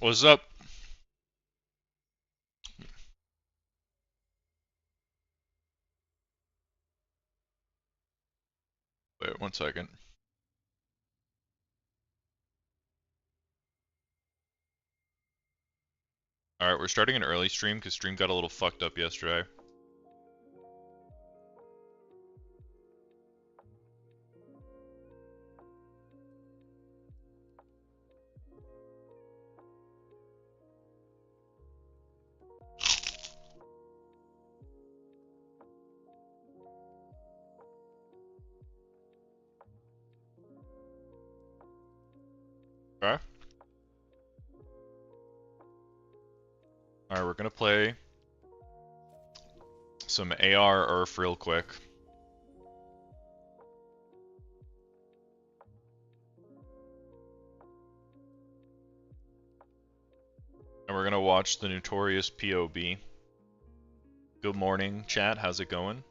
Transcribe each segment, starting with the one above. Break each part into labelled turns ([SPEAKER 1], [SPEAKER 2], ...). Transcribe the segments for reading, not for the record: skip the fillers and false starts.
[SPEAKER 1] What's up? Wait 1 second. Alright, we're starting an early stream because stream got a little fucked up yesterday. Okay? Alright, we're gonna play some AR Earth real quick. And we're gonna watch the notorious POB. Good morning, chat. How's it going?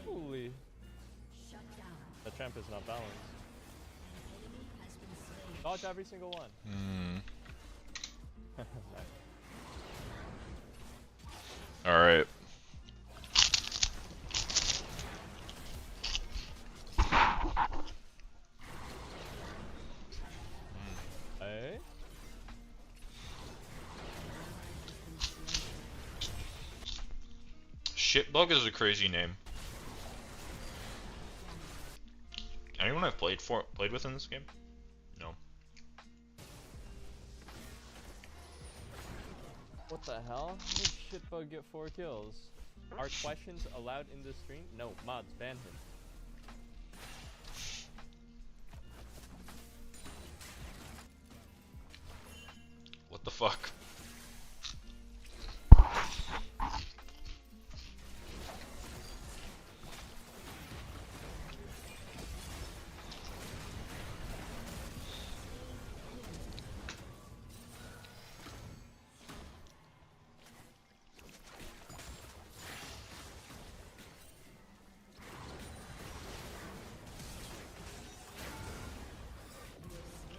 [SPEAKER 2] Holy. That champ is not balanced. Dodge every single one. Nice.
[SPEAKER 1] Alright.
[SPEAKER 2] Hey?
[SPEAKER 1] Shitbug is a crazy name. Anyone I've played with in this game? No.
[SPEAKER 2] What the hell? How did Shitbug get 4 kills? Are questions allowed in this stream? No, mods, ban him.
[SPEAKER 1] What the fuck?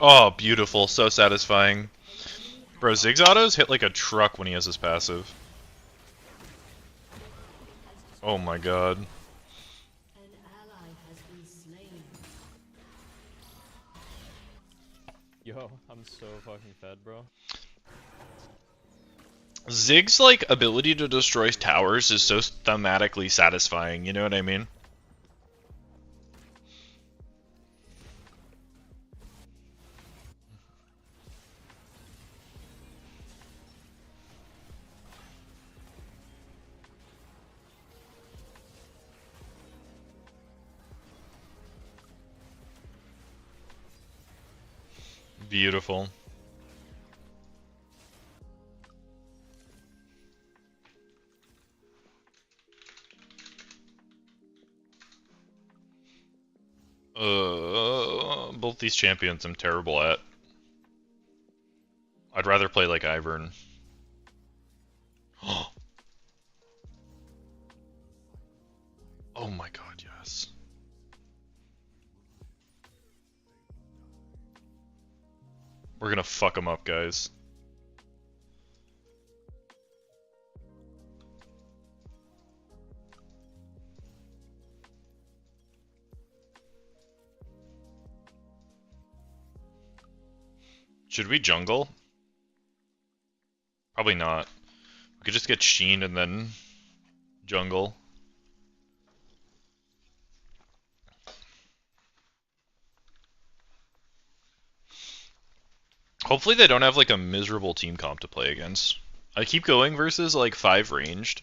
[SPEAKER 1] Oh, beautiful. So satisfying. Bro, Ziggs autos hit like a truck when he has his passive. Oh my god.
[SPEAKER 2] Yo, I'm so fucking fed, bro.
[SPEAKER 1] Ziggs' like ability to destroy towers is so thematically satisfying, you know what I mean? Beautiful. Both these champions I'm terrible at. I'd rather play like Ivern. Oh my god, yes. We're gonna fuck him up, guys. Should we jungle? Probably not. We could just get Sheen and then jungle. Hopefully they don't have like a miserable team comp to play against. I keep going versus like 5 ranged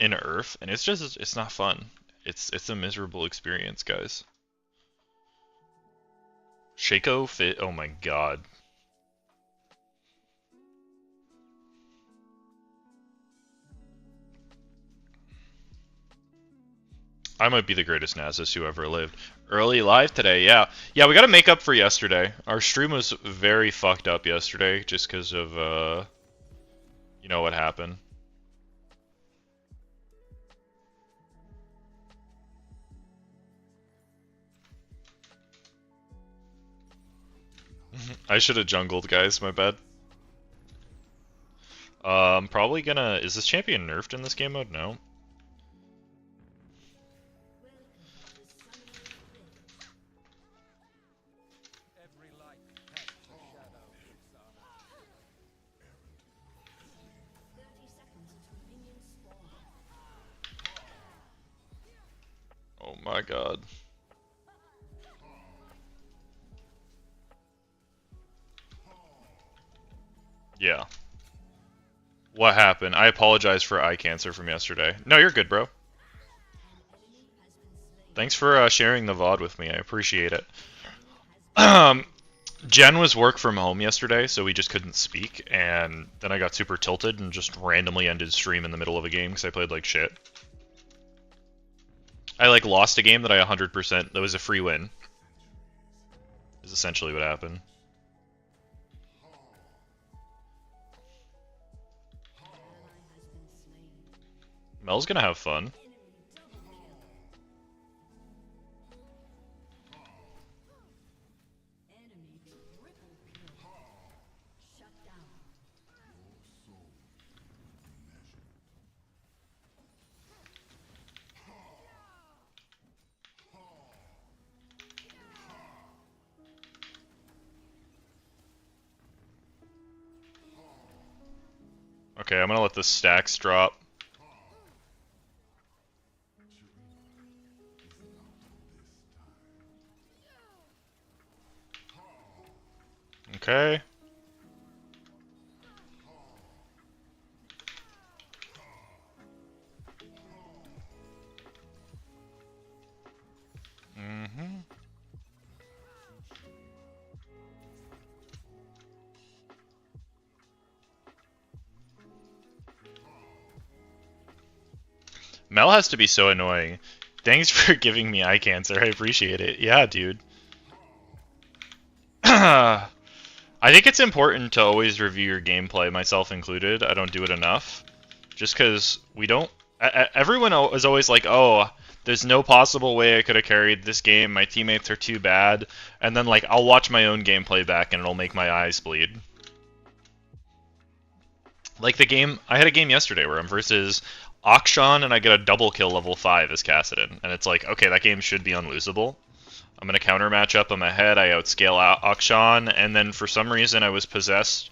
[SPEAKER 1] in Earth, and it's not fun. It's a miserable experience, guys. Shaco fit. Oh my god. I might be the greatest Nasus who ever lived. Early live today, yeah. Yeah, we gotta make up for yesterday. Our stream was very fucked up yesterday just because of, you know what happened. I should have jungled, guys, my bad. I'm probably gonna... Is this champion nerfed in this game mode? No. Oh my god. Yeah. What happened? I apologize for eye cancer from yesterday. No, you're good, bro. Thanks for sharing the VOD with me. I appreciate it. Jen was work from home yesterday, so we just couldn't speak, and then I got super tilted and just randomly ended stream in the middle of a game because I played like shit. I like lost a game that I 100%, that was a free win. Is essentially what happened. Mel's gonna have fun. Okay, I'm gonna let the stacks drop. Okay. Mm-hmm. Mel has to be so annoying. Thanks for giving me eye cancer. I appreciate it. Yeah, dude. I think it's important to always review your gameplay, myself included. I don't do it enough. Just because we don't... Everyone is always like, oh, there's no possible way I could have carried this game. My teammates are too bad. And then, like, I'll watch my own gameplay back and it'll make my eyes bleed. Like the game... I had a game yesterday where I'm versus Akshan and I get a double kill level 5 as Kassadin. And it's like, okay, that game should be unlosable. I'm going to counter match up on my head, I outscale Akshan, and then for some reason I was possessed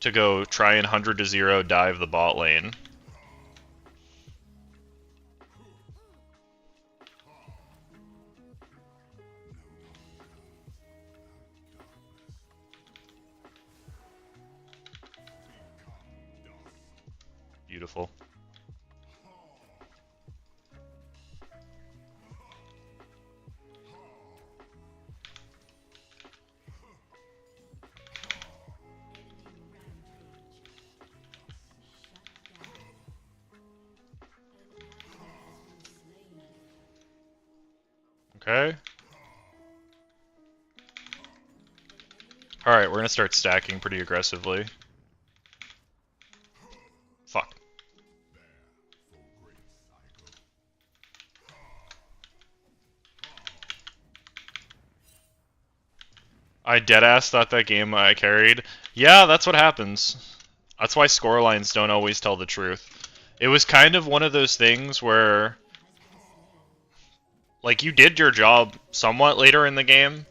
[SPEAKER 1] to go try and 100 to 0 dive the bot lane. Beautiful. Okay. Alright, we're gonna start stacking pretty aggressively. Fuck. I deadass thought that game I carried. Yeah, that's what happens. That's why scorelines don't always tell the truth. It was kind of one of those things where... Like, you did your job somewhat later in the game,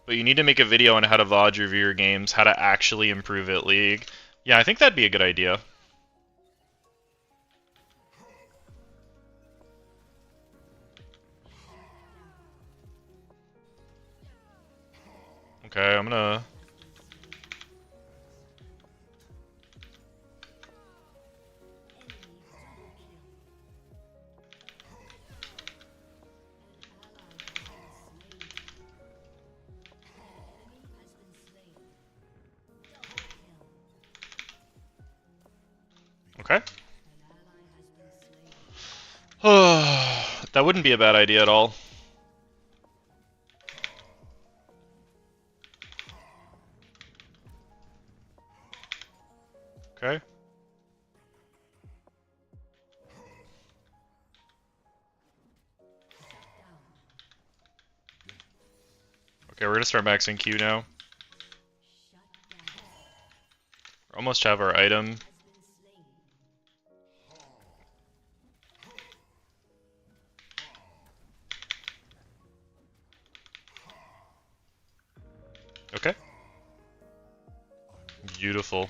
[SPEAKER 1] but you need to make a video on how to VOD review your games, how to actually improve at League. Yeah, I think that'd be a good idea. Okay, I'm gonna... Okay. That wouldn't be a bad idea at all. Okay. Okay, we're gonna start maxing Q now. We almost have our item. Okay. Beautiful.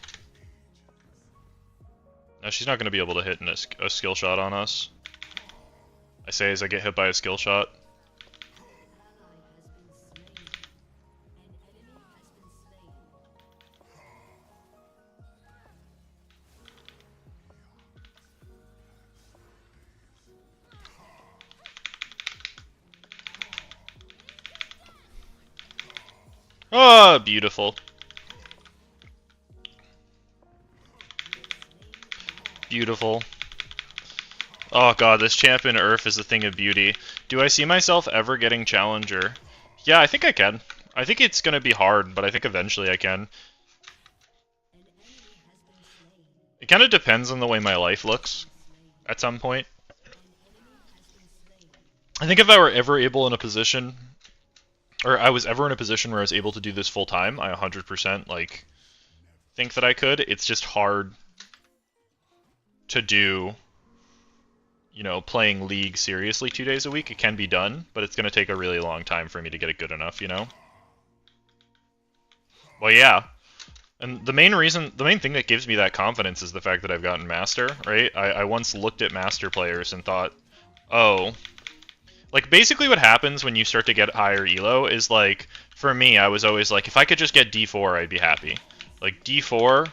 [SPEAKER 1] Now she's not going to be able to hit a skill shot on us. I say as I get hit by a skill shot. Oh, beautiful. Beautiful. Oh god, this champion Earth is a thing of beauty. Do I see myself ever getting Challenger? Yeah, I think I can. I think it's going to be hard, but I think eventually I can. It kind of depends on the way my life looks at some point. I think if I were ever able in a position, or I was ever in a position where I was able to do this full time, I 100% like think that I could. It's just hard to do, you know, playing League seriously 2 days a week. It can be done, but it's going to take a really long time for me to get it good enough, you know? Well, yeah. And the main thing that gives me that confidence is the fact that I've gotten Master, right? I once looked at Master players and thought, oh, like basically what happens when you start to get higher elo is like, for me, I was always like, if I could just get D4, I'd be happy. Like D4,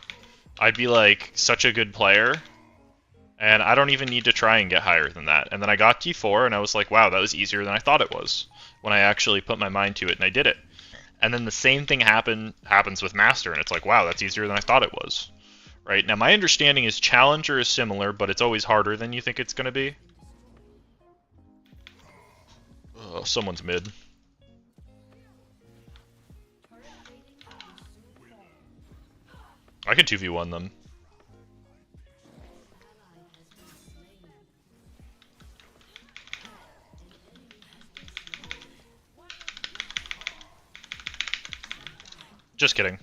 [SPEAKER 1] I'd be like such a good player, and I don't even need to try and get higher than that. And then I got D4, and I was like, wow, that was easier than I thought it was when I actually put my mind to it, and I did it. And then the same thing happens with Master, and it's like, wow, that's easier than I thought it was. Right? Now, my understanding is Challenger is similar, but it's always harder than you think it's going to be. Oh, someone's mid. I can 2v1 them. Just kidding.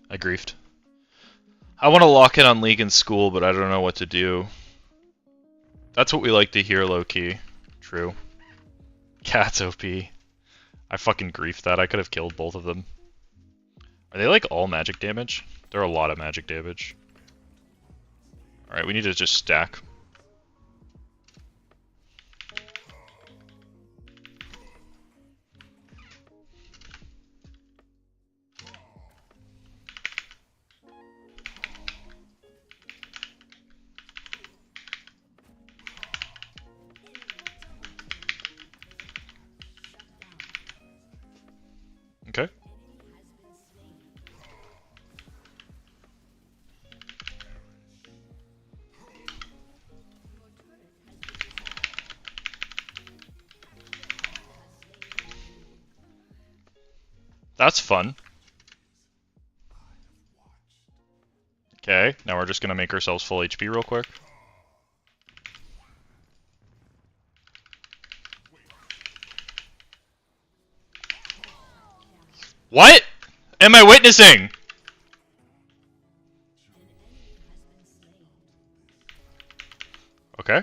[SPEAKER 1] I griefed. I want to lock in on League in school, but I don't know what to do. That's what we like to hear, low-key. True. Cat's OP. I fucking griefed that. I could have killed both of them. Are they like all magic damage? They're a lot of magic damage. Alright, we need to just stack. Okay. That's fun. Okay, now we're just gonna make ourselves full HP real quick. What am I witnessing? Okay.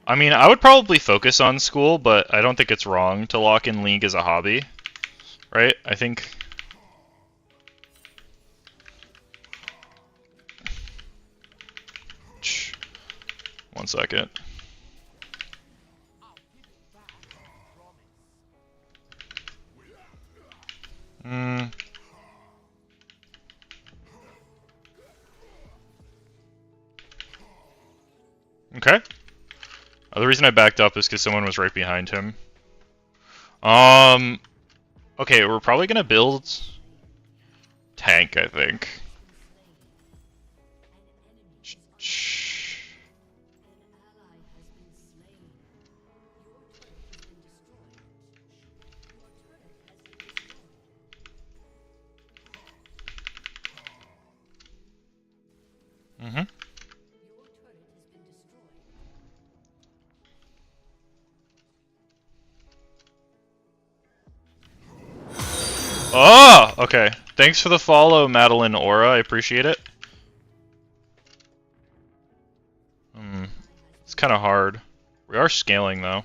[SPEAKER 1] I mean, I would probably focus on school, but I don't think it's wrong to lock in League as a hobby. Right? I think... One second. Okay. The reason I backed up is because someone was right behind him. Okay, we're probably gonna build tank, I think. Mm-hmm. Oh, okay. Thanks for the follow, Madeline Aura. I appreciate it. It's kind of hard. We are scaling, though.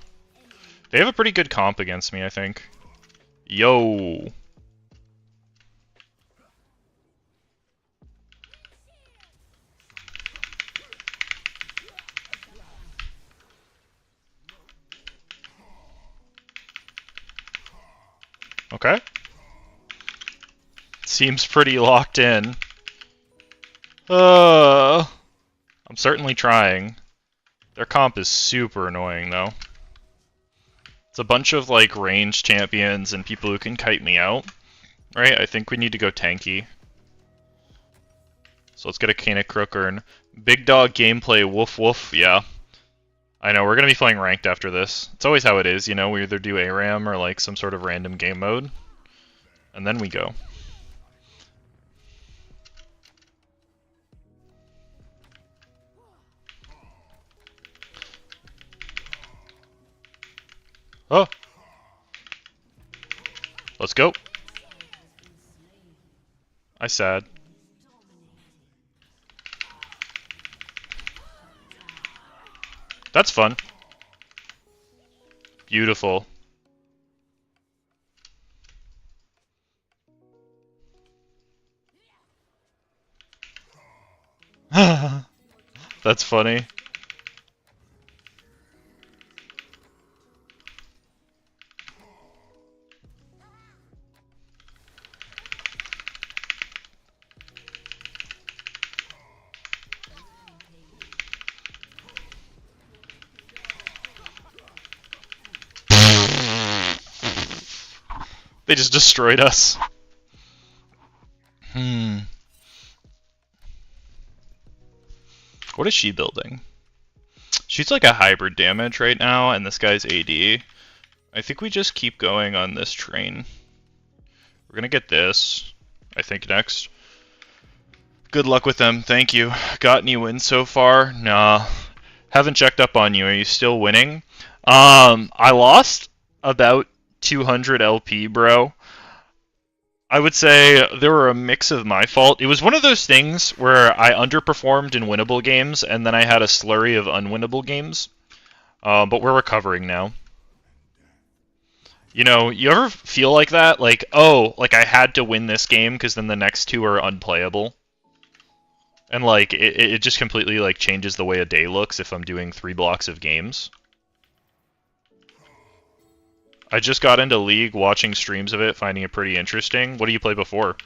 [SPEAKER 1] They have a pretty good comp against me, I think. Yo. Okay. Seems pretty locked in. I'm certainly trying. Their comp is super annoying, though. It's a bunch of, like, ranged champions and people who can kite me out. Right? I think we need to go tanky. So let's get a Canic Crookern. Big dog gameplay, woof woof, yeah. I know, we're gonna be playing ranked after this. It's always how it is, you know, we either do ARAM or like some sort of random game mode. And then we go. Oh! Let's go! I sad. That's fun. Beautiful. That's funny. They just destroyed us. What is she building? She's like a hybrid damage right now, and this guy's AD. I think we just keep going on this train. We're gonna get this, I think, next. Good luck with them, thank you. Got any wins so far? Nah. Haven't checked up on you, are you still winning? I lost about 200 LP, bro. I would say there were a mix of my fault. It was one of those things where I underperformed in winnable games, and then I had a slurry of unwinnable games. But we're recovering now. You know, you ever feel like that? Like, oh, like I had to win this game because then the next two are unplayable. And like, it just completely like changes the way a day looks if I'm doing 3 blocks of games. I just got into League, watching streams of it, finding it pretty interesting. What do you play before?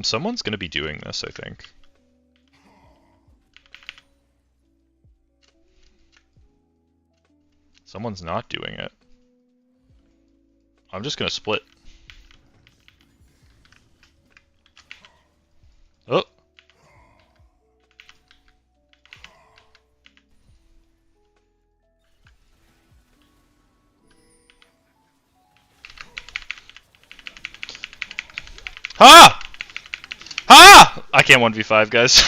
[SPEAKER 1] Someone's gonna be doing this, I think. Someone's not doing it. I'm just gonna split. Oh! Ha! Ha! I can't 1v5, guys.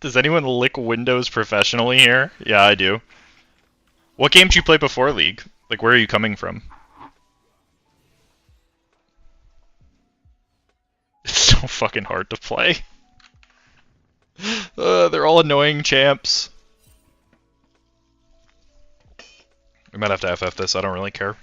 [SPEAKER 1] Does anyone lick Windows professionally here? Yeah, I do. What game did you play before League? Like, where are you coming from? It's so fucking hard to play. They're all annoying champs. We might have to FF this, I don't really care.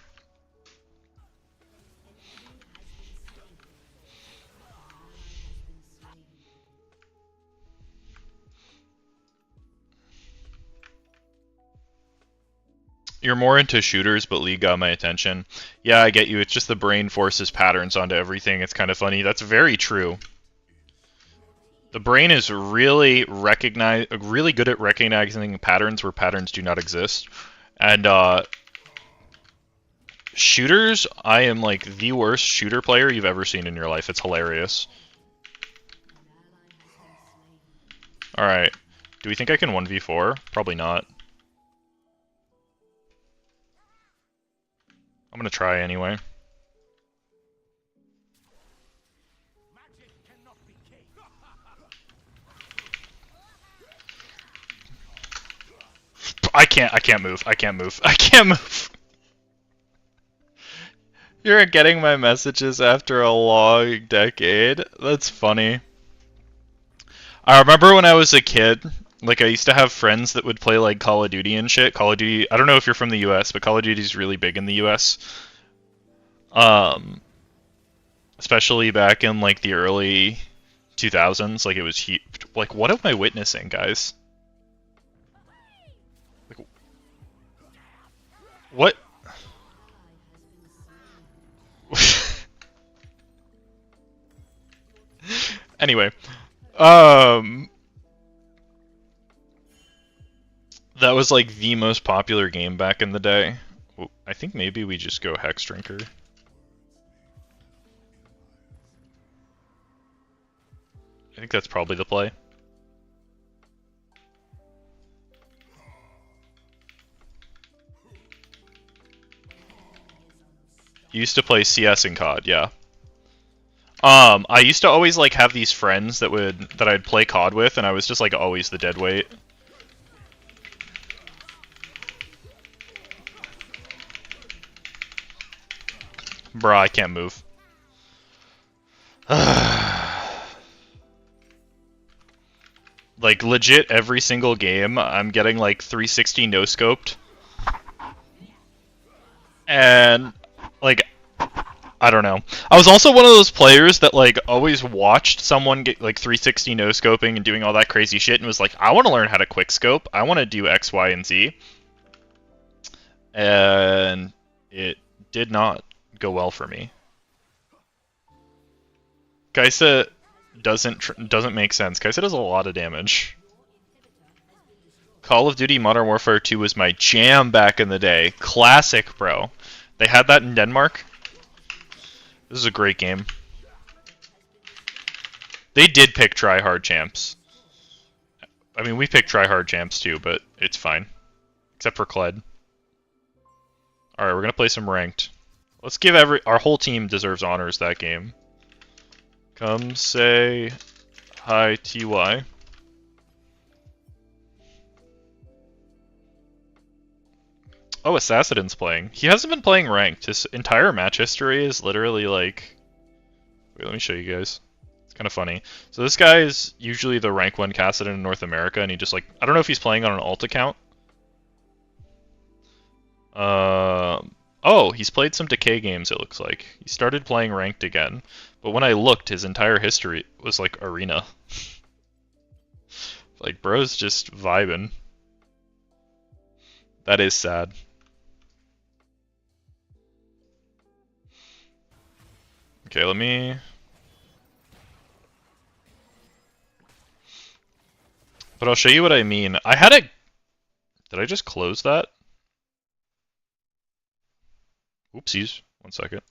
[SPEAKER 1] You're more into shooters, but League got my attention. Yeah, I get you. It's just the brain forces patterns onto everything. It's kind of funny. That's very true. The brain is really good at recognizing patterns where patterns do not exist. And shooters, I am like the worst shooter player you've ever seen in your life. It's hilarious. Alright. Do we think I can 1v4? Probably not. I'm gonna try anyway. I can't move. I can't move. You're getting my messages after a long decade? That's funny. I remember when I was a kid, like I used to have friends that would play like Call of Duty and shit. Call of Duty, I don't know if you're from the US, but Call of Duty is really big in the US. Especially back in like the early 2000s, like it was huge. Like, what am I witnessing, guys? Like, what? Anyway, that was like the most popular game back in the day. I think maybe we just go Hex Drinker. I think that's probably the play. You used to play CS and COD, yeah. I used to always like have these friends that I'd play COD with, and I was just like always the dead weight. Bruh, I can't move. Like legit every single game, I'm getting like 360 no scoped, and like I don't know. I was also one of those players that like always watched someone get like 360 no scoping and doing all that crazy shit and was like, I want to learn how to quick scope. I want to do X, Y, and Z. And it did not go well for me. Kaisa doesn't make sense. Kaisa does a lot of damage. Call of Duty Modern Warfare 2 was my jam back in the day. Classic, bro. They had that in Denmark. This is a great game. They did pick try-hard champs. I mean, we picked try-hard champs too, but it's fine. Except for Kled. Alright, we're gonna play some ranked. Let's give our whole team deserves honors that game. Come say hi, TY. Oh, Kassadin's playing. He hasn't been playing ranked. His entire match history is literally like... Wait, let me show you guys. It's kind of funny. So this guy is usually the rank 1 Kassadin in North America, and he just like... I don't know if he's playing on an alt account. Oh, he's played some Decay games, it looks like. He started playing ranked again. But when I looked, his entire history was like arena. Like, bro's just vibing. That is sad. Okay, let me... But I'll show you what I mean. I had a... Did I just close that? Oopsies. 1 second.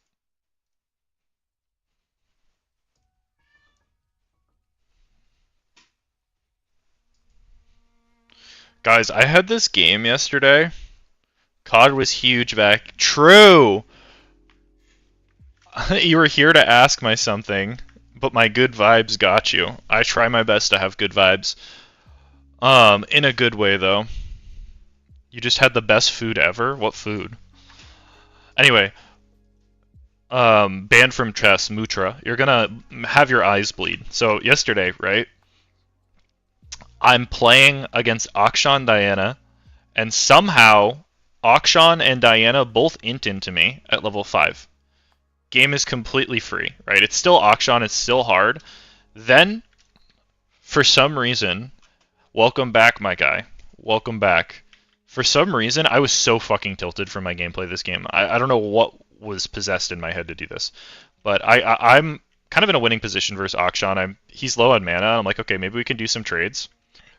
[SPEAKER 1] Guys, I had this game yesterday. COD was huge back. True! You were here to ask my something, but my good vibes got you. I try my best to have good vibes. In a good way, though. You just had the best food ever? What food? Anyway. Banned from chess, Mutra. You're gonna have your eyes bleed. So, yesterday, right? I'm playing against Akshan Diana, and somehow Akshan and Diana both int into me at level 5. Game is completely free, right? It's still Akshan, it's still hard. Then, for some reason, welcome back, my guy. Welcome back. For some reason, I was so fucking tilted from my gameplay this game. I don't know what was possessed in my head to do this. But kind of in a winning position versus Akshan. He's low on mana. I'm like, okay, maybe we can do some trades,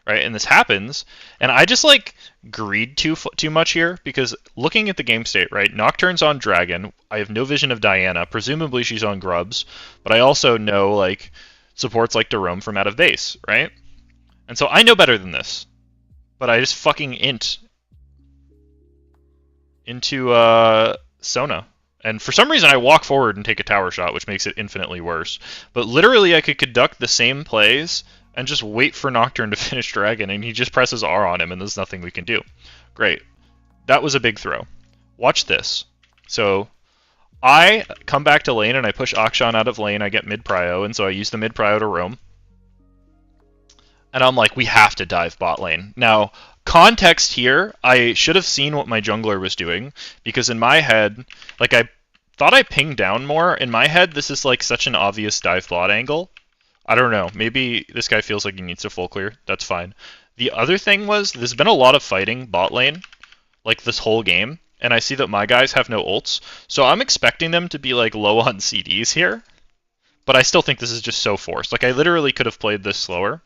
[SPEAKER 1] right? And this happens, and I just like greed too much here because looking at the game state, right? Nocturne's on Dragon. I have no vision of Diana. Presumably she's on Grubs, but I also know like supports like to roam from out of base, right? And so I know better than this, but I just fucking into Sona. And for some reason, I walk forward and take a tower shot, which makes it infinitely worse. But literally, I could conduct the same plays and just wait for Nocturne to finish Dragon, and he just presses R on him, and there's nothing we can do. Great. That was a big throw. Watch this. So I come back to lane, and I push Akshan out of lane. I get mid-prio, and so I use the mid-prio to roam. And I'm like, we have to dive bot lane. Now, context here, I should have seen what my jungler was doing, because in my head, like, I thought I pinged down more. In my head, this is like such an obvious dive bot angle. I don't know. Maybe this guy feels like he needs to full clear. That's fine. The other thing was, there's been a lot of fighting bot lane, like this whole game, and I see that my guys have no ults, so I'm expecting them to be like low on CDs here, but I still think this is just so forced. Like, I literally could have played this slower.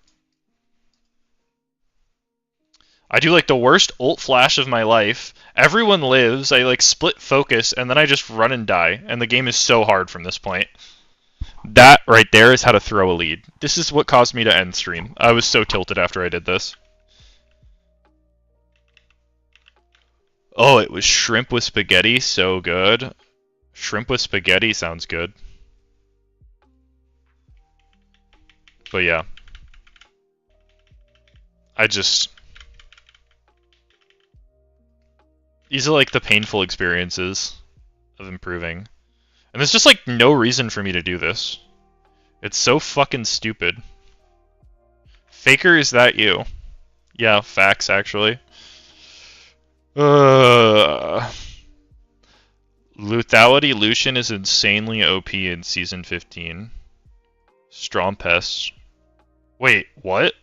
[SPEAKER 1] I do like the worst ult flash of my life. Everyone lives. I like split focus, and then I just run and die. And the game is so hard from this point. That right there is how to throw a lead. This is what caused me to end stream. I was so tilted after I did this. Oh, it was shrimp with spaghetti. So good. Shrimp with spaghetti sounds good. But yeah. These are like the painful experiences of improving. And there's just like no reason for me to do this. It's so fucking stupid. Faker, is that you? Yeah, facts actually. Lethality Lucian is insanely OP in Season 15. Strompest. Wait, what?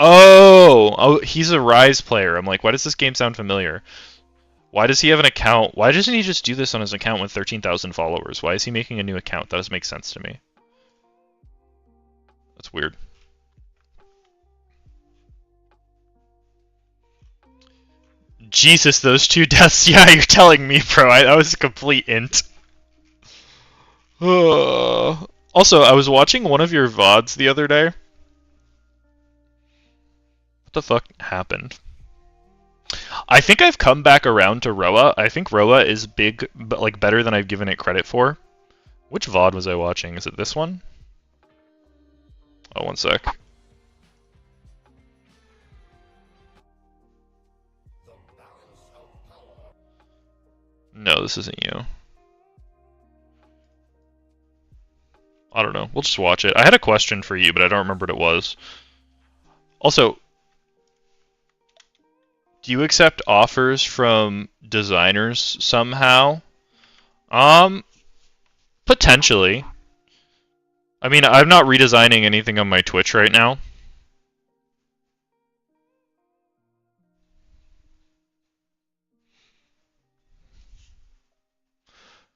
[SPEAKER 1] Oh, he's a Rise player. I'm like, why does this game sound familiar? Why does he have an account? Why doesn't he just do this on his account with 13,000 followers? Why is he making a new account? That doesn't make sense to me. That's weird. Jesus, those 2 deaths. Yeah, you're telling me, bro. That was a complete int. Also, I was watching one of your VODs the other day. What the fuck happened? I think I've come back around to Roa. I think Roa is big, but like better than I've given it credit for. Which VOD was I watching? Is it this one? Oh, one sec. No, this isn't you. I don't know. We'll just watch it. I had a question for you, but I don't remember what it was. Also, do you accept offers from designers somehow? Potentially. I mean, I'm not redesigning anything on my Twitch right now.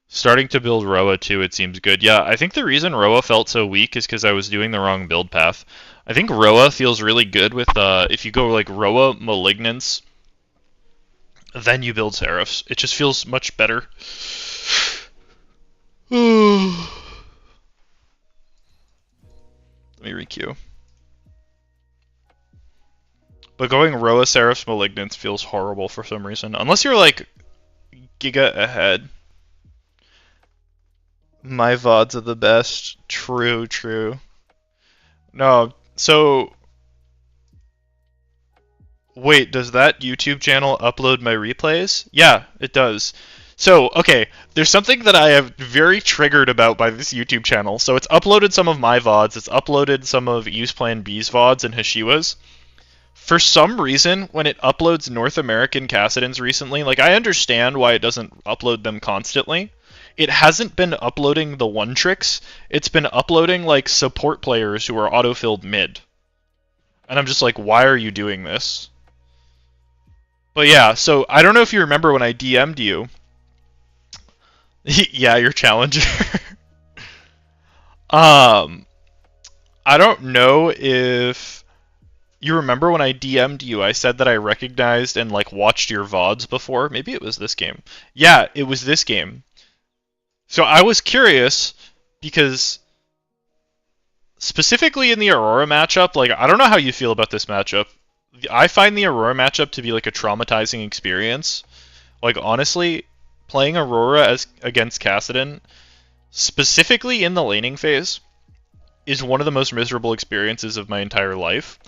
[SPEAKER 1] Starting to build Roa too, it seems good. Yeah, I think the reason Roa felt so weak is because I was doing the wrong build path. I think Roa feels really good with, if you go like Roa Malignance, then you build Seraphs. It just feels much better. Let me requeue. But going Roa Seraphs Malignance feels horrible for some reason. Unless you're like Giga ahead. My VODs are the best. True, true. No, so... Wait, does that YouTube channel upload my replays? Yeah, it does. So, okay, there's something that I am very triggered about by this YouTube channel. So it's uploaded some of my VODs, it's uploaded some of Use Plan B's VODs and Hashiwa's. For some reason, when it uploads North American Kassadins recently, like, I understand why it doesn't upload them constantly. It hasn't been uploading the one tricks, it's been uploading, like, support players who are autofilled mid. And I'm just like, why are you doing this? But yeah, so I don't know if you remember when I DM'd you. Yeah, your challenger. um, I don't know if you remember when I DM'd you, I said that I recognized and like watched your VODs before. Maybe it was this game. Yeah, it was this game. So I was curious because specifically in the Aurora matchup, like I don't know how you feel about this matchup. I find the Aurora matchup to be like a traumatizing experience. Like honestly, playing Aurora as against Kassadin, specifically in the laning phase, is one of the most miserable experiences of my entire life.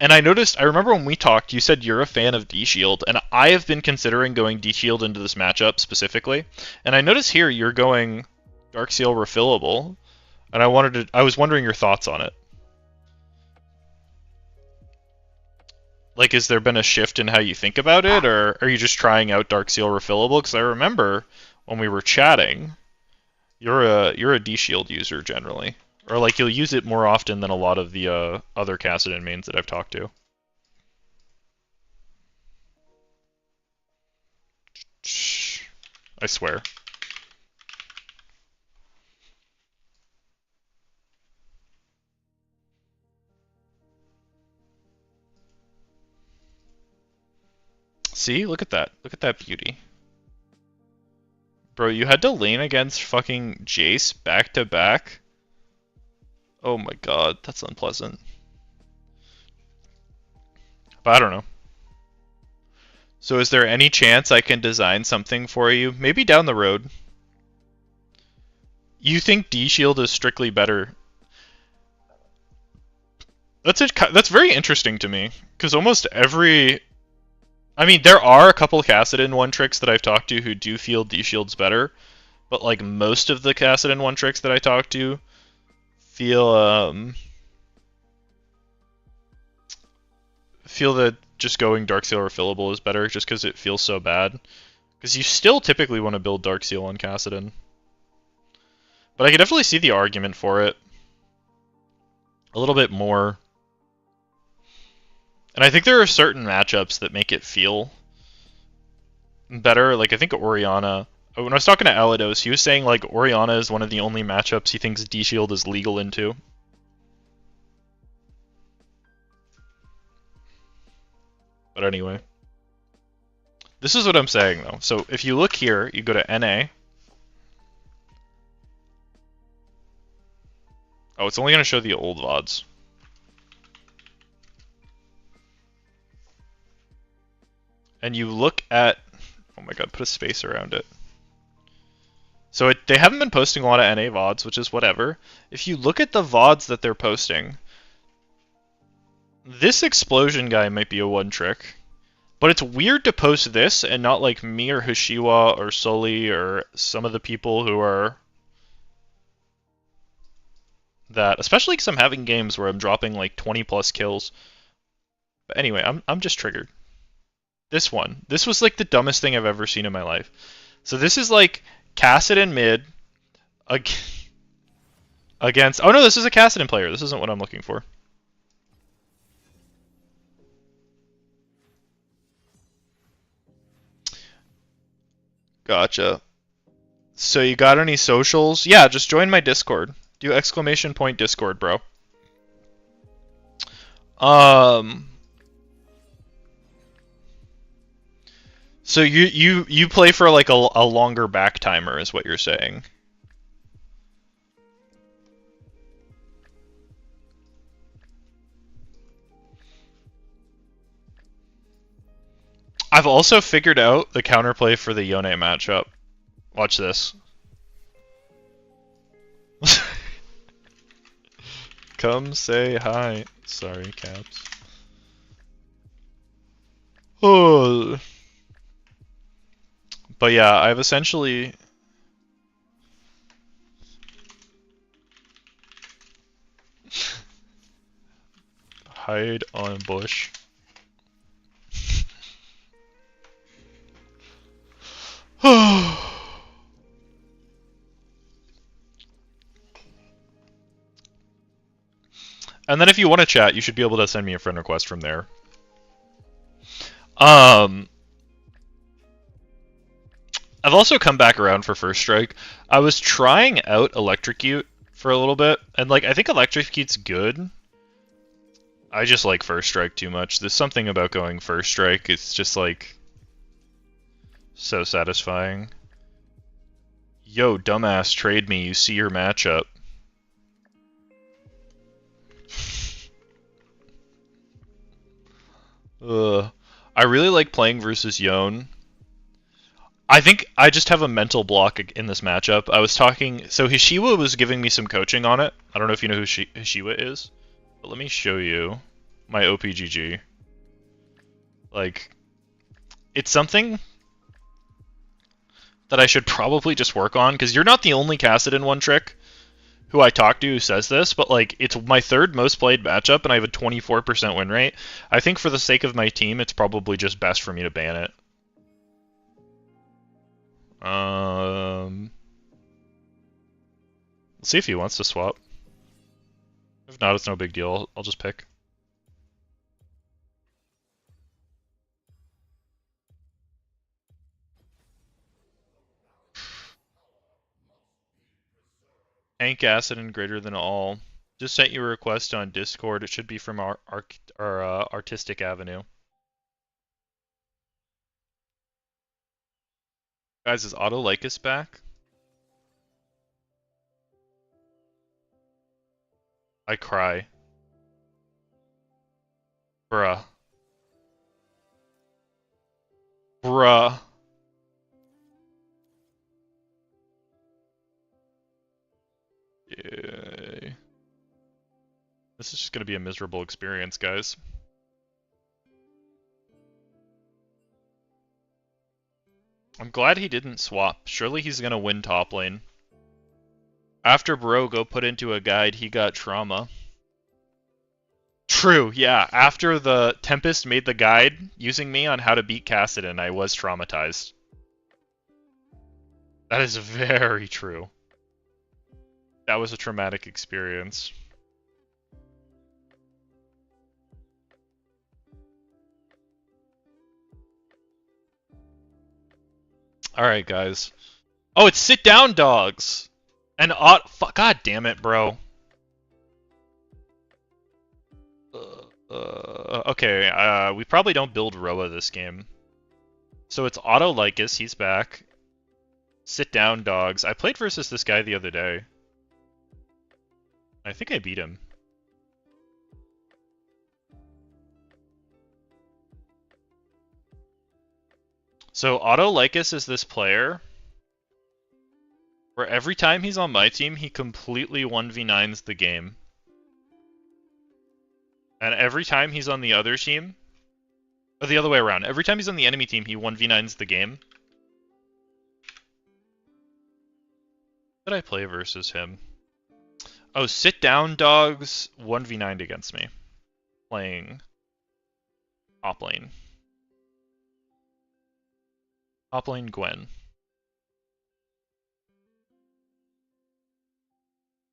[SPEAKER 1] And I remember when we talked, you said you're a fan of D-Shield, and I have been considering going D-Shield into this matchup specifically. And I notice here you're going Darkseal refillable, and I was wondering your thoughts on it. Like, has there been a shift in how you think about it, or are you just trying out Darkseal refillable? Because I remember when we were chatting, you're a D-Shield user generally. Or like you'll use it more often than a lot of the other Kassadin mains that I've talked to. I swear. See? Look at that. Look at that beauty. Bro, you had to lane against fucking Jace back to back? Oh my god, that's unpleasant. But I don't know. So is there any chance I can design something for you? Maybe down the road. You think D-Shield is strictly better? That's very interesting to me, because almost every... I mean, there are a couple Kassadin one-tricks that I've talked to who do feel D-Shield's better, but like most of the Kassadin one-tricks that I talk to feel that just going Darkseal refillable is better, just because it feels so bad. Because you still typically want to build Darkseal on Kassadin. But I can definitely see the argument for it. A little bit more. And I think there are certain matchups that make it feel better. Like, I think Orianna... When I was talking to Alados, he was saying, like, Orianna is one of the only matchups he thinks D-Shield is legal into. But anyway. This is what I'm saying, though. So, if you look here, you go to NA. Oh, it's only going to show the old VODs. And you look at... Oh my god, put a space around it. So they haven't been posting a lot of NA VODs, which is whatever. If you look at the VODs that they're posting, this explosion guy might be a one-trick. But it's weird to post this and not like me or Hoshiwa or Sully or some of the people who are... that. Especially because I'm having games where I'm dropping like 20 plus kills. But anyway, I'm just triggered. This one. This was like the dumbest thing I've ever seen in my life. So this is like Kassadin mid against... Oh no, this is a Kassadin player. This isn't what I'm looking for. Gotcha. So you got any socials? Yeah, just join my Discord. Do ! Discord, bro. So you play for like a longer back timer is what you're saying. I've also figured out the counterplay for the Yone matchup. Watch this. Come say hi. Sorry, caps. Oh. But yeah, I've essentially... hide on bush. And then if you want to chat, you should be able to send me a friend request from there. I've also come back around for First Strike. I was trying out Electrocute for a little bit, and like I think Electrocute's good. I just like First Strike too much. There's something about going First Strike. It's just like so satisfying. Yo, dumbass, trade me. You see your matchup. Ugh. I really like playing versus Yone. I think I just have a mental block in this matchup. I was talking... So Hishiwa was giving me some coaching on it. I don't know if you know who Hishiwa is. But let me show you my OPGG. Like, it's something that I should probably just work on, because you're not the only Kassadin one trick who I talk to who says this, but like it's my third most played matchup and I have a 24% win rate. I think for the sake of my team, it's probably just best for me to ban it. Let's see if he wants to swap. If not, it's no big deal. I'll just pick. Hank Kassadin greater than all. Just sent you a request on Discord. It should be from our Artistic Avenue. Guys, is Autolycus back? I cry. Bruh. Bruh. Yay. This is just gonna be a miserable experience, guys. I'm glad he didn't swap. Surely he's gonna win top lane. After Barogo put into a guide, he got trauma. True, yeah. After the Tempest made the guide using me on how to beat Kassadin, I was traumatized. That is very true. That was a traumatic experience. Alright, guys. Oh, it's sit down dogs! And god damn it, bro. Okay, we probably don't build Roa this game. So it's Autolycus, he's back. Sit down dogs. I played versus this guy the other day. I think I beat him. So Autolycus is this player where every time he's on my team, he completely 1v9s the game. And every time he's on the other team, or the other way around, every time he's on the enemy team, he 1v9s the game. What did I play versus him? Oh, sit down dogs 1v9'd against me. Playing top lane. Top lane Gwen.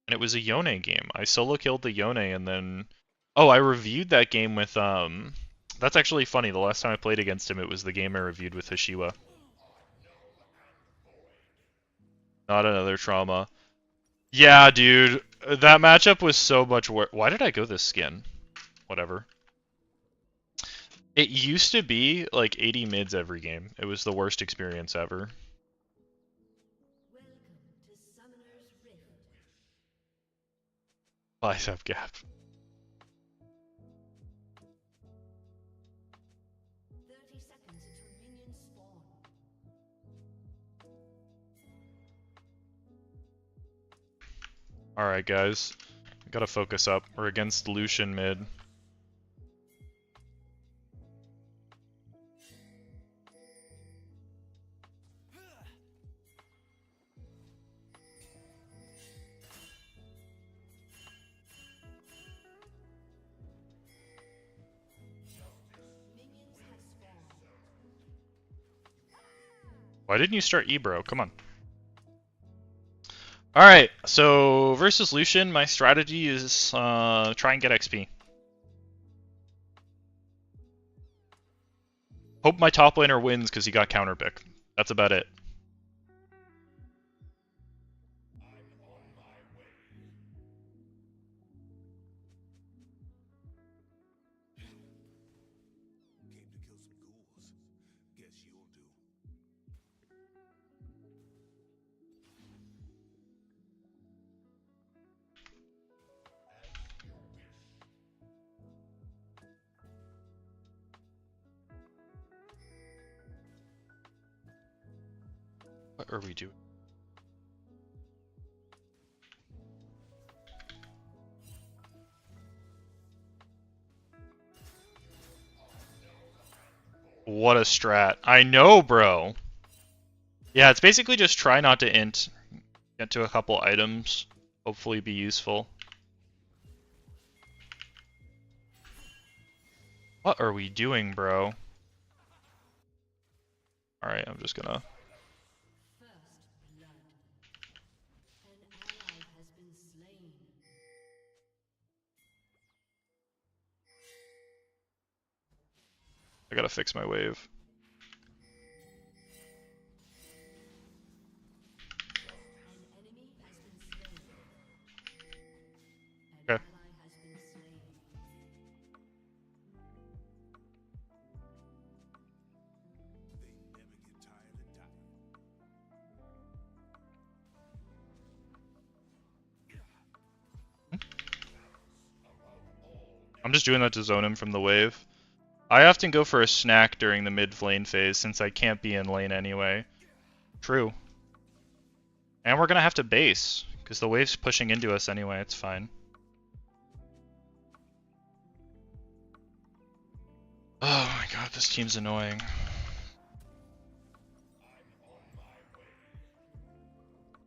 [SPEAKER 1] And it was a Yone game. I solo killed the Yone and then... Oh, I reviewed that game with, That's actually funny. The last time I played against him, it was the game I reviewed with Hishiwa. Not another trauma. Yeah, dude. That matchup was so much worse. Why did I go this skin? Whatever. It used to be like 80 mids every game. It was the worst experience ever. Bicep gap. Alright, guys. Gotta focus up. We're against Lucian mid. Why didn't you start Ebro? Come on. Alright, so versus Lucian, my strategy is try and get XP. Hope my top laner wins because he got counterpick. That's about it. What are we doing? What a strat. I know, bro. Yeah, it's basically just try not to int, get to a couple items, hopefully be useful. What are we doing, bro? Alright, I'm just gonna... I gotta fix my wave. Okay. I'm just doing that to zone him from the wave. I often go for a snack during the mid lane phase since I can't be in lane anyway. True. And we're gonna have to base, because the wave's pushing into us anyway, it's fine. Oh my god, this team's annoying.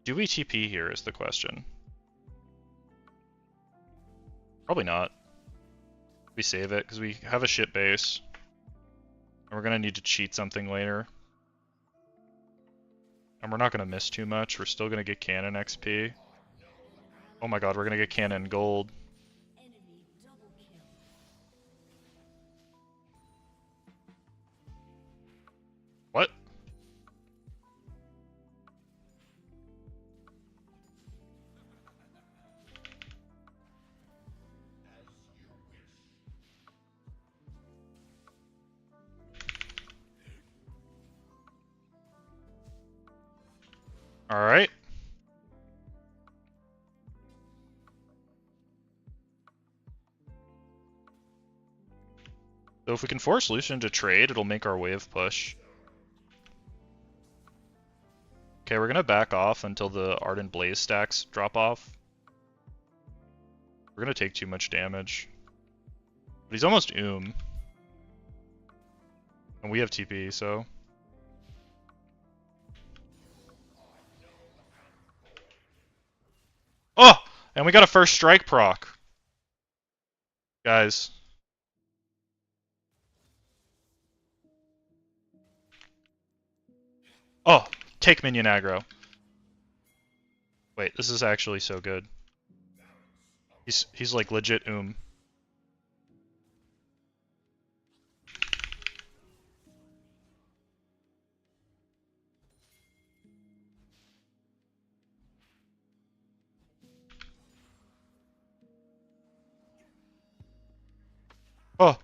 [SPEAKER 1] Do we TP here is the question. Probably not. We save it, because we have a shit base. And we're gonna need to cheat something later. And we're not gonna miss too much, we're still gonna get cannon XP. Oh my god, we're gonna get cannon gold. What? Alright. So if we can force Lucian to trade, it'll make our wave push. Okay, we're gonna back off until the Ardent Blaze stacks drop off. We're gonna take too much damage. But he's almost And we have TP, so... Oh! And we got a first strike proc. Guys. Oh! Take minion aggro. Wait, this is actually so good. He's like legit Oh!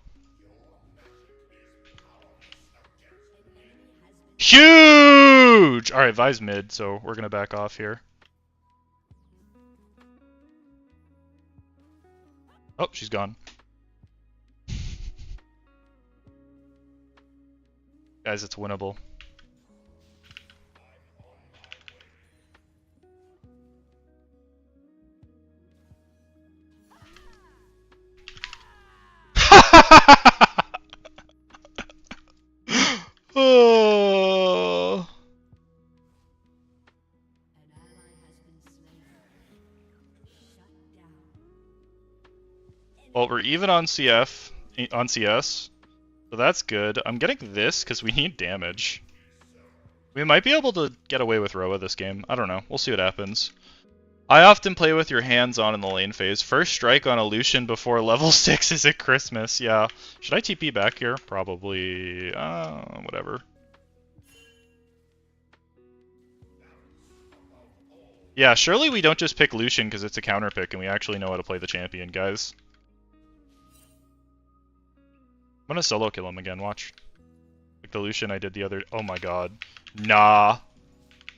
[SPEAKER 1] Huge! Alright, Vi's mid, so we're gonna back off here. Oh, she's gone. Guys, it's winnable. Oh. Well, we're even on CS, so that's good. I'm getting this because we need damage. We might be able to get away with Roa this game. I don't know. We'll see what happens. I often play with your hands on in the lane phase. First strike on a Lucian before level 6 is at Christmas. Yeah. Should I TP back here? Probably. Whatever. Yeah, surely we don't just pick Lucian because it's a counter pick and we actually know how to play the champion, guys. I'm gonna solo kill him again, watch. Like the Lucian I did the other... Oh my god. Nah.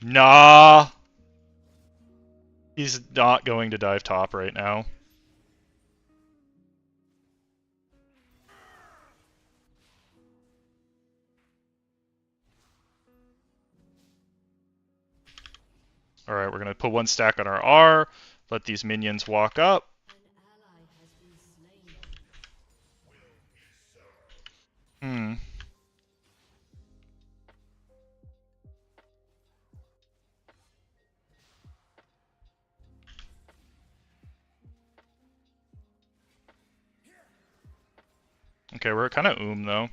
[SPEAKER 1] Nah! He's not going to dive top right now. Alright, we're gonna put 1 stack on our R, let these minions walk up. Hmm. Okay, we're kind of though.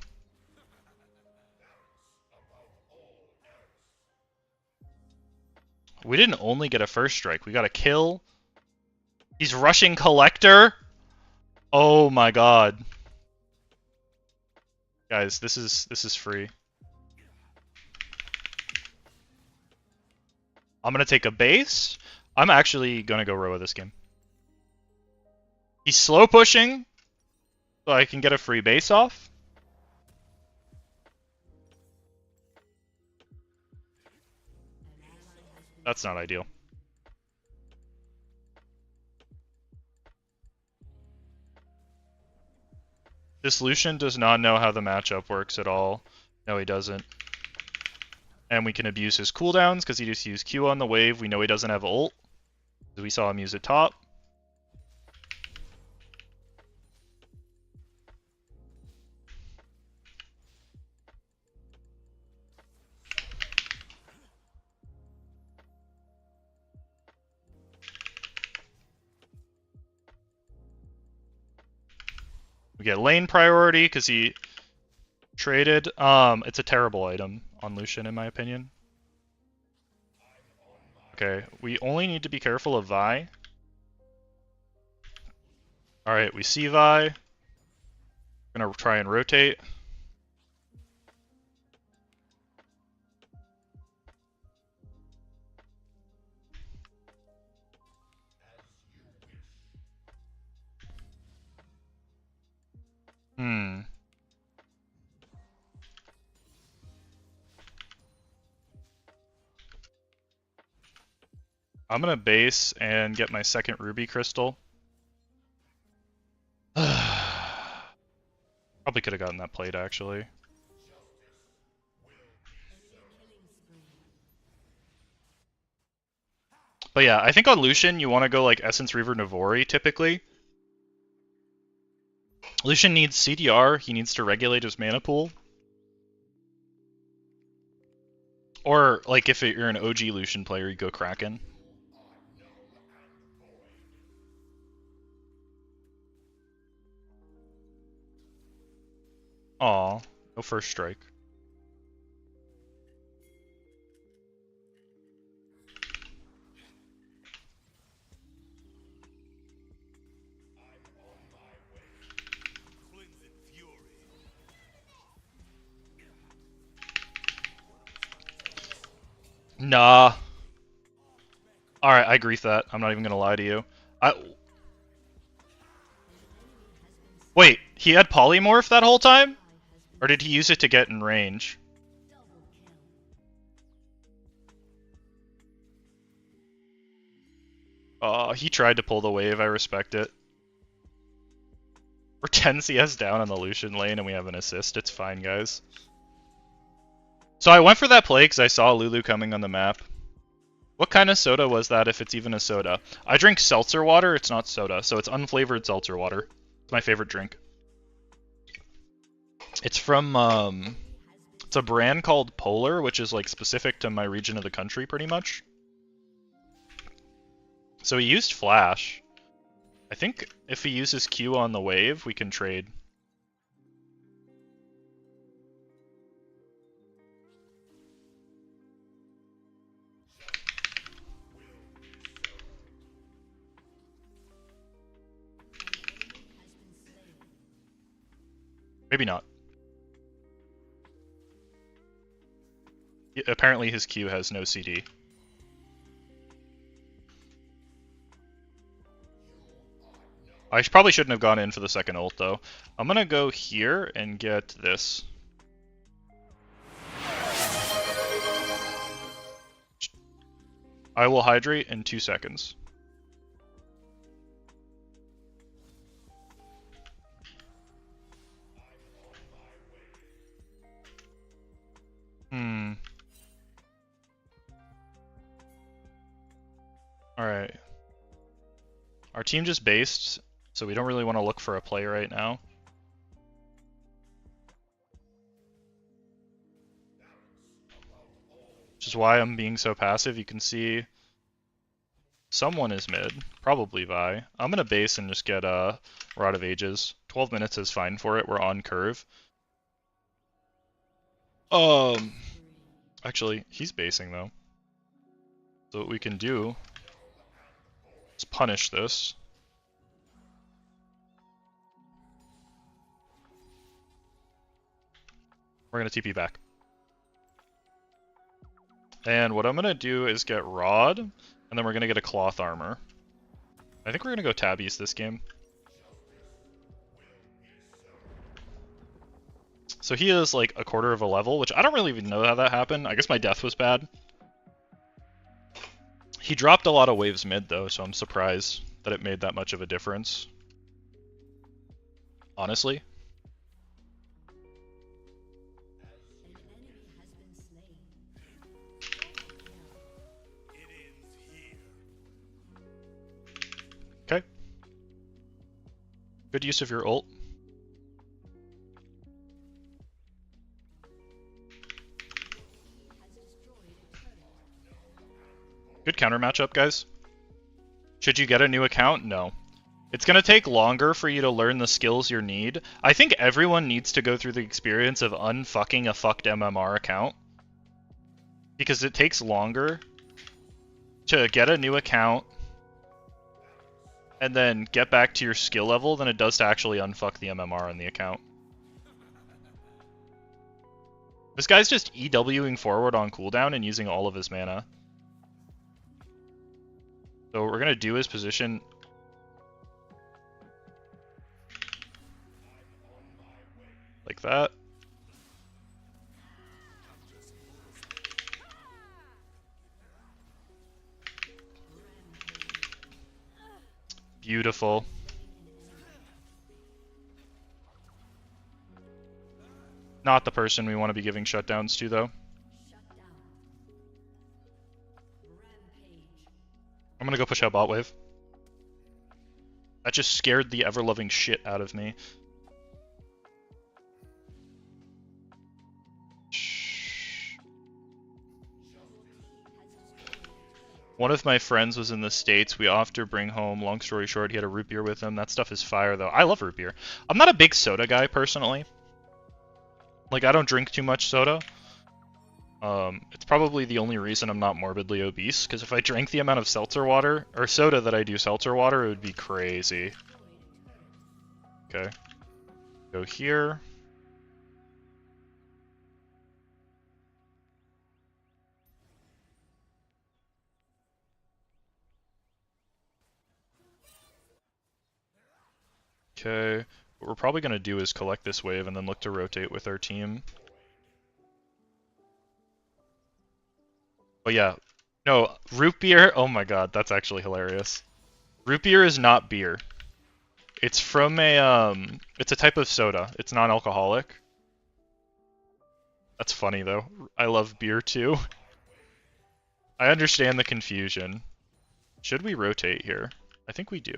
[SPEAKER 1] We didn't only get a first strike, we got a kill. He's rushing Collector. Oh my god. Guys, this is free. I'm gonna take a base. I'm actually gonna go row this game. He's slow pushing, so I can get a free base off. That's not ideal. This Lucian does not know how the matchup works at all. No, he doesn't. And we can abuse his cooldowns because he just used Q on the wave. We know he doesn't have ult. We saw him use it top. We get lane priority because he traded. It's a terrible item on Lucian in my opinion. Okay, we only need to be careful of Vi. Alright, we see Vi. We're gonna try and rotate. Hmm. I'm gonna base and get my second ruby crystal. Probably could have gotten that plate actually. But yeah, I think on Lucian you want to go like Essence Reaver Navori typically. Lucian needs CDR, he needs to regulate his mana pool. Or like if you're an OG Lucian player, you go Kraken. Aw, no first strike. Nah. Alright, I agree with that. I'm not even gonna lie to you. Wait, he had Polymorph that whole time? Or did he use it to get in range? He tried to pull the wave, I respect it. We're 10 CS down on the Lucian lane and we have an assist. It's fine, guys. So I went for that play because I saw Lulu coming on the map. What kind of soda was that if it's even a soda? I drink seltzer water, it's not soda, so it's unflavored seltzer water. It's my favorite drink. It's from, it's a brand called Polar, which is like specific to my region of the country pretty much. So he used Flash. I think if he uses Q on the wave, we can trade. Maybe not. Apparently his Q has no CD. I probably shouldn't have gone in for the second ult though. I'm gonna go here and get this. I will hydrate in 2 seconds. Hmm. Alright. Our team just based, so we don't really want to look for a play right now. Which is why I'm being so passive. You can see someone is mid, probably Vi. I'm gonna base and just get Rod of Ages. 12 minutes is fine for it, we're on curve. Actually, he's basing though. So what we can do is punish this. We're gonna TP back. And what I'm gonna do is get Rod, and then we're gonna get a Cloth Armor. I think we're gonna go Tabbies this game. So he is like a quarter of a level, which I don't really even know how that happened. I guess my death was bad. He dropped a lot of waves mid though, so I'm surprised that it made that much of a difference. Honestly. Okay. Good use of your ult. Good counter matchup, guys. Should you get a new account? No. It's going to take longer for you to learn the skills you need. I think everyone needs to go through the experience of unfucking a fucked MMR account. Because it takes longer to get a new account and then get back to your skill level than it does to actually unfuck the MMR on the account. This guy's just EWing forward on cooldown and using all of his mana. So what we're going to do is position... like that. Beautiful. Not the person we want to be giving shutdowns to, though. I'm gonna go push out bot wave. That just scared the ever-loving shit out of me. One of my friends was in the States. We often bring home, long story short, he had a root beer with him. That stuff is fire, though. I love root beer. I'm not a big soda guy, personally. Like, I don't drink too much soda. It's probably the only reason I'm not morbidly obese, because if I drank the amount of seltzer water, or soda that I do seltzer water, it would be crazy. Okay. Go here. Okay. What we're probably going to do is collect this wave and then look to rotate with our team. But yeah, no, root beer, oh my god, that's actually hilarious. Root beer is not beer. It's from a, it's a type of soda. It's non-alcoholic. That's funny though. I love beer too. I understand the confusion. Should we rotate here? I think we do.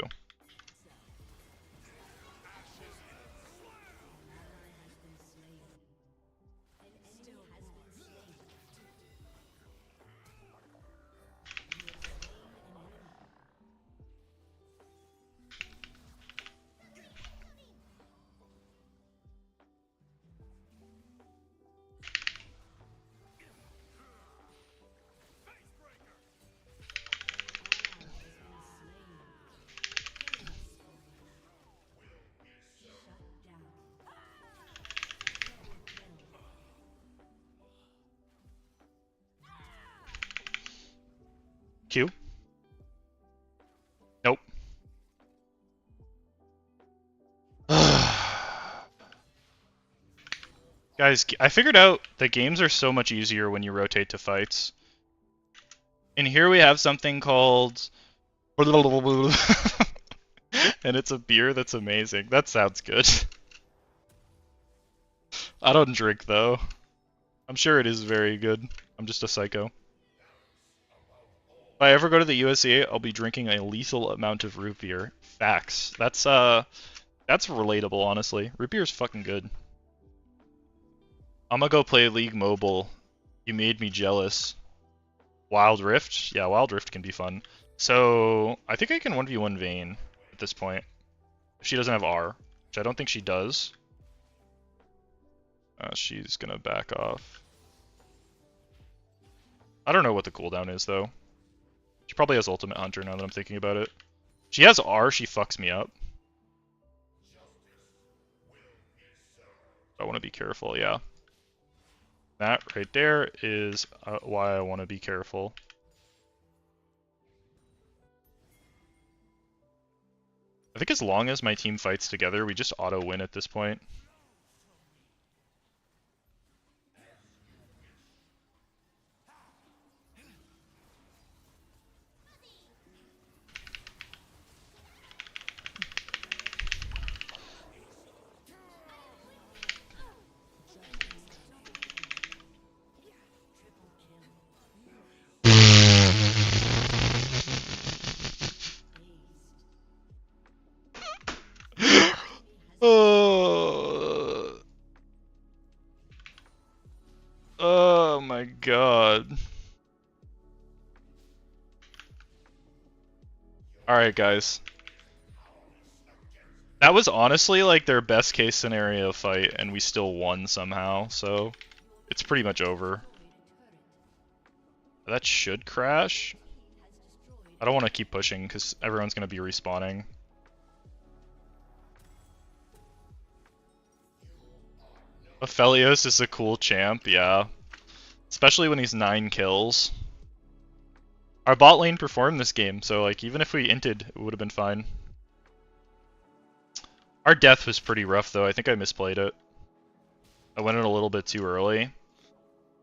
[SPEAKER 1] Q. Nope. Guys, I figured out that games are so much easier when you rotate to fights. And here we have something called... and it's a beer that's amazing. That sounds good. I don't drink, though. I'm sure it is very good. I'm just a psycho. I ever go to the USA, I'll be drinking a lethal amount of root beer. Facts. That's relatable, honestly. Root beer is fucking good. I'm gonna go play League Mobile. You made me jealous. Wild Rift? Yeah, Wild Rift can be fun. So, I think I can 1v1 Vayne at this point. If she doesn't have R, which I don't think she does. She's gonna back off. I don't know what the cooldown is, though. She probably has Ultimate Hunter now that I'm thinking about it. She has R, she fucks me up. I want to be careful, yeah. That right there is why I want to be careful. I think as long as my team fights together, we just auto-win at this point. Oh my god. Alright, guys. That was honestly like their best case scenario fight, and we still won somehow, so it's pretty much over. That should crash. I don't want to keep pushing because everyone's going to be respawning. Aphelios is a cool champ, yeah. Especially when he's 9 kills. Our bot lane performed this game, so like even if we inted, it would have been fine. Our death was pretty rough though, I think I misplayed it. I went in a little bit too early.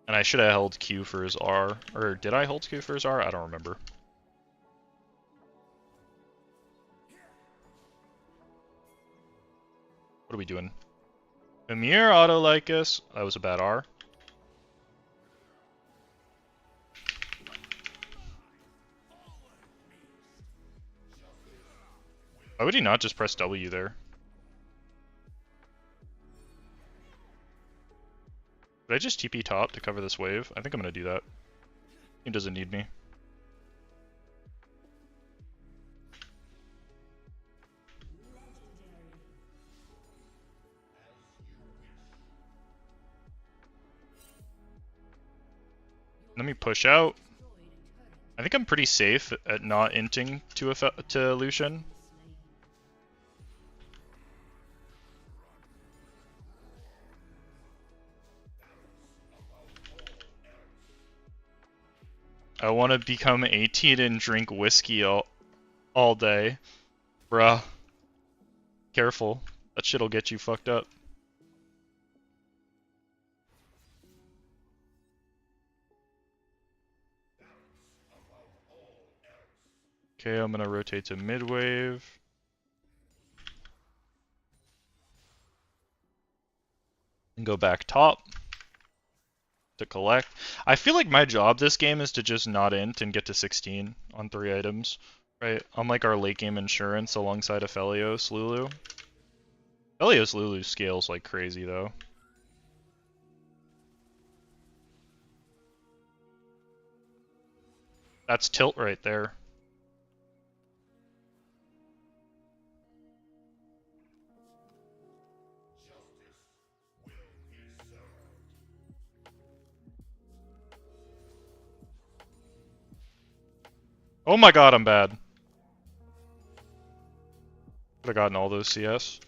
[SPEAKER 1] And I should have held Q for his R. Or did I hold Q for his R? I don't remember. What are we doing? Amir auto like us. That was a bad R. Why would he not just press W there? Did I just TP top to cover this wave? I think I'm gonna do that. He doesn't need me. Let me push out. I think I'm pretty safe at not inting to Lucian. I want to become 18 and drink whiskey all day. Bruh. Careful. That shit'll get you fucked up. Okay, I'm gonna rotate to mid-wave. And go back top. To collect. I feel like my job this game is to just not int and get to 16 on 3 items. Right? Unlike our late game insurance alongside Aphelios Lulu. Aphelios Lulu scales like crazy though. That's tilt right there. Oh my god, I'm bad. Could have gotten all those CS.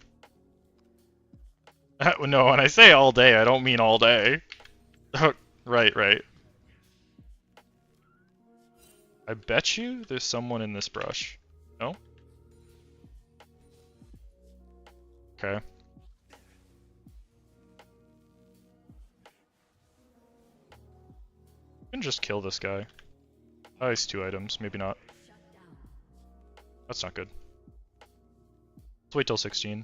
[SPEAKER 1] No, when I say all day, I don't mean all day. Right. I bet you there's someone in this brush. No? Okay. I can just kill this guy. Oh, he's 2 items. Maybe not. That's not good. Let's wait till 16.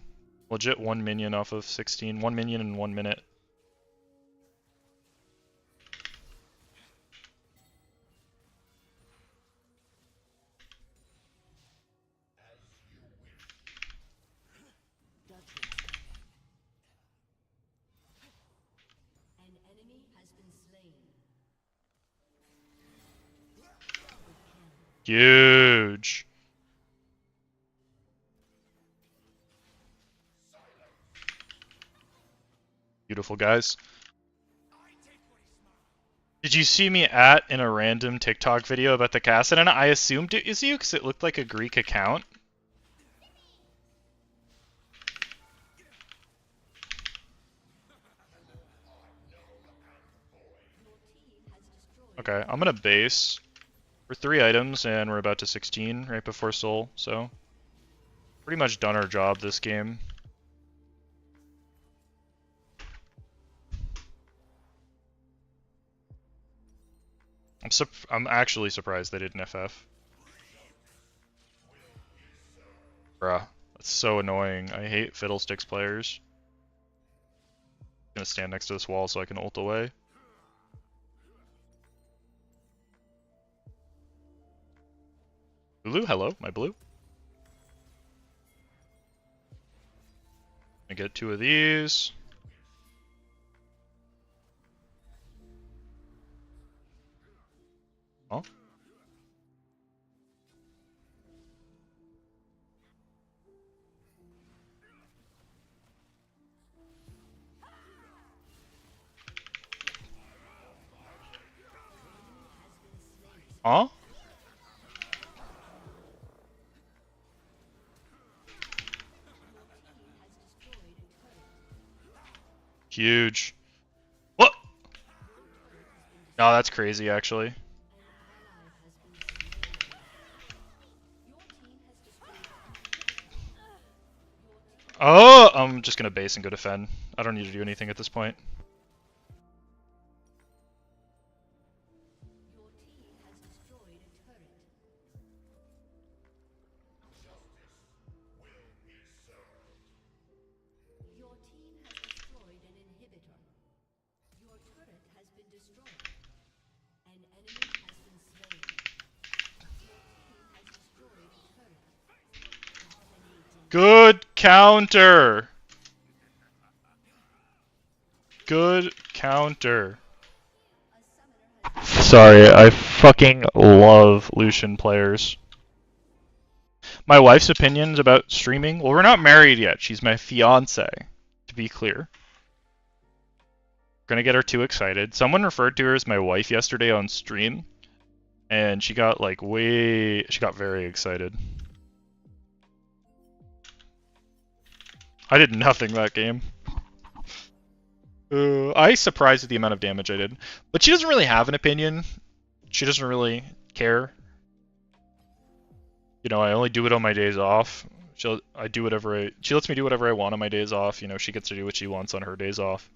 [SPEAKER 1] Legit 1 minion off of 16. 1 minion in 1 minute. Huge. Beautiful, guys. Did you see me in a random TikTok video about the Kassadin? I assumed it is you because it looked like a Greek account. Okay, I'm gonna base for 3 items, and we're about to 16 right before Soul, so pretty much done our job this game. I'm actually surprised they didn't FF. Bruh, that's so annoying. I hate Fiddlesticks players. I'm gonna stand next to this wall so I can ult away. Blue, hello, my blue. I get 2 of these. Oh. Huh? Huge. What? No, that's crazy, actually. Oh, I'm just gonna base and go defend. I don't need to do anything at this point. Good counter! Good counter. Sorry, I fucking love Lucian players. My wife's opinions about streaming? Well, we're not married yet. She's my fiance, to be clear. Gonna get her too excited. Someone referred to her as my wife yesterday on stream, and she got like she got very excited. I did nothing that game. I surprised at the amount of damage I did. But she doesn't really have an opinion. She doesn't really care. You know, I only do it on my days off. She lets me do whatever I want on my days off. You know, she gets to do what she wants on her days off.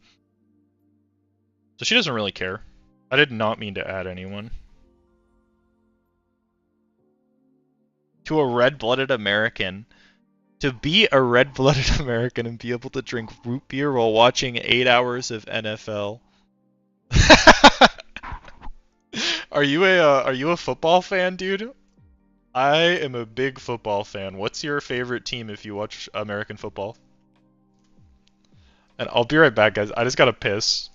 [SPEAKER 1] So she doesn't really care. I did not mean to add anyone. To a red-blooded American. To be a red-blooded American and be able to drink root beer while watching 8 hours of NFL. Are you a football fan, dude? I am a big football fan. What's your favorite team if you watch American football? And I'll be right back, guys. I just gotta piss.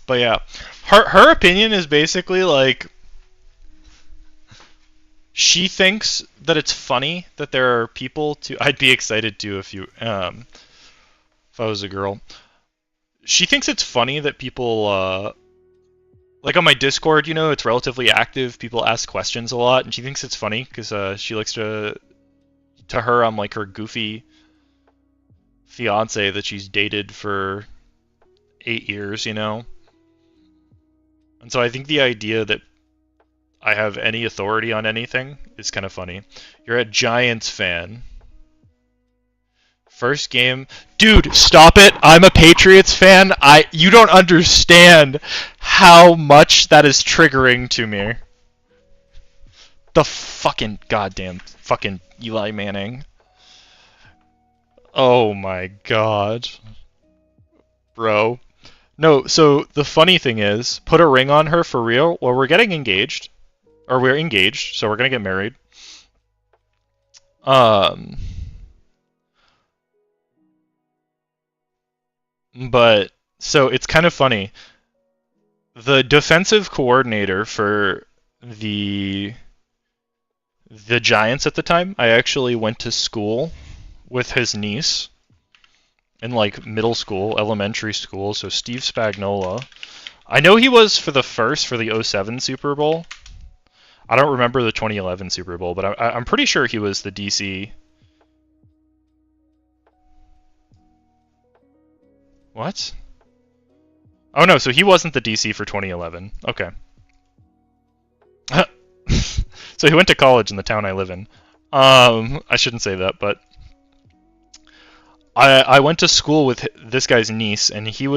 [SPEAKER 1] But yeah, her opinion is basically like she thinks that it's funny that there are people to. I'd be excited too if I was a girl. She thinks it's funny that people like on my Discord, you know, it's relatively active. People ask questions a lot, and she thinks it's funny because she likes to her I'm like her goofy fiance that she's dated for 8 years, you know? And so I think the idea that I have any authority on anything is kind of funny. You're a Giants fan. First game. Dude, stop it. I'm a Patriots fan. You don't understand how much that is triggering to me. The fucking goddamn fucking Eli Manning. Oh my god. Bro. No, so the funny thing is, put a ring on her for real. Well, we're getting engaged. Or we're engaged, so we're gonna get married. But, so it's kind of funny. The defensive coordinator for the Giants at the time, I actually went to school with his niece in like middle school, elementary school, so Steve Spagnuolo. I know he was for the 07 Super Bowl. I don't remember the 2011 Super Bowl, but I'm pretty sure he was the DC. What? Oh no, so he wasn't the DC for 2011. Okay. So he went to college in the town I live in. I shouldn't say that, but I went to school with this guy's niece, and he was